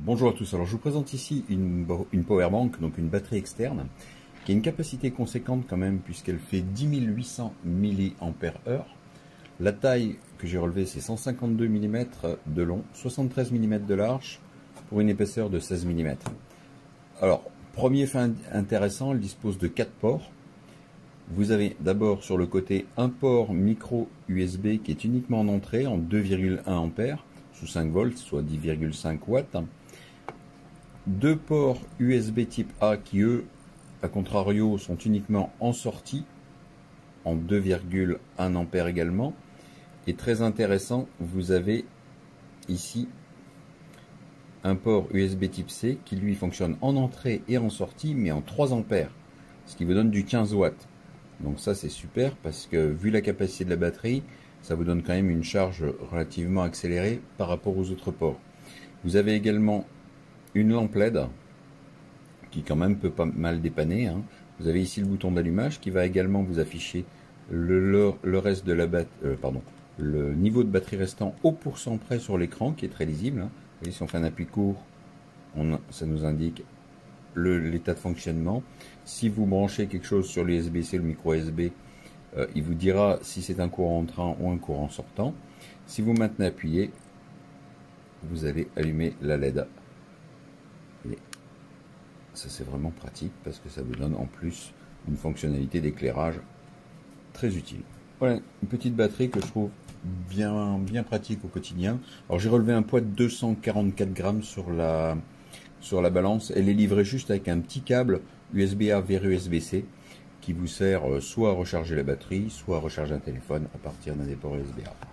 Bonjour à tous, alors je vous présente ici une powerbank, donc une batterie externe, qui a une capacité conséquente quand même, puisqu'elle fait 10 800 mAh. La taille que j'ai relevée, c'est 152 mm de long, 73 mm de large, pour une épaisseur de 16 mm. Alors, premier fait intéressant, elle dispose de 4 ports. Vous avez d'abord sur le côté un port micro USB qui est uniquement en entrée en 2,1 A sous 5 volts, soit 10,5 watts. Deux ports USB type A qui eux, à contrario, sont uniquement en sortie en 2,1 A également. Et très intéressant, vous avez ici un port USB type C qui lui fonctionne en entrée et en sortie, mais en 3 A, ce qui vous donne du 15 watts. Donc ça c'est super parce que vu la capacité de la batterie, ça vous donne quand même une charge relativement accélérée par rapport aux autres ports. Vous avez également une lampe LED qui quand même peut pas mal dépanner. Vous avez ici le bouton d'allumage qui va également vous afficher le reste de la le niveau de batterie restant au pourcent près sur l'écran qui est très lisible. Vous voyez, si on fait un appui court, ça nous indique l'état de fonctionnement. Si vous branchez quelque chose sur l'USB-C, le micro USB, il vous dira si c'est un courant entrant ou un courant sortant. Si vous maintenez appuyé, vous allez allumer la LED. Et ça c'est vraiment pratique parce que ça vous donne en plus une fonctionnalité d'éclairage très utile. Voilà une petite batterie que je trouve bien pratique au quotidien. Alors j'ai relevé un poids de 244 grammes sur la balance. Elle est livrée juste avec un petit câble USB-A vers USB-C qui vous sert soit à recharger la batterie, soit à recharger un téléphone à partir d'un des ports USB-A.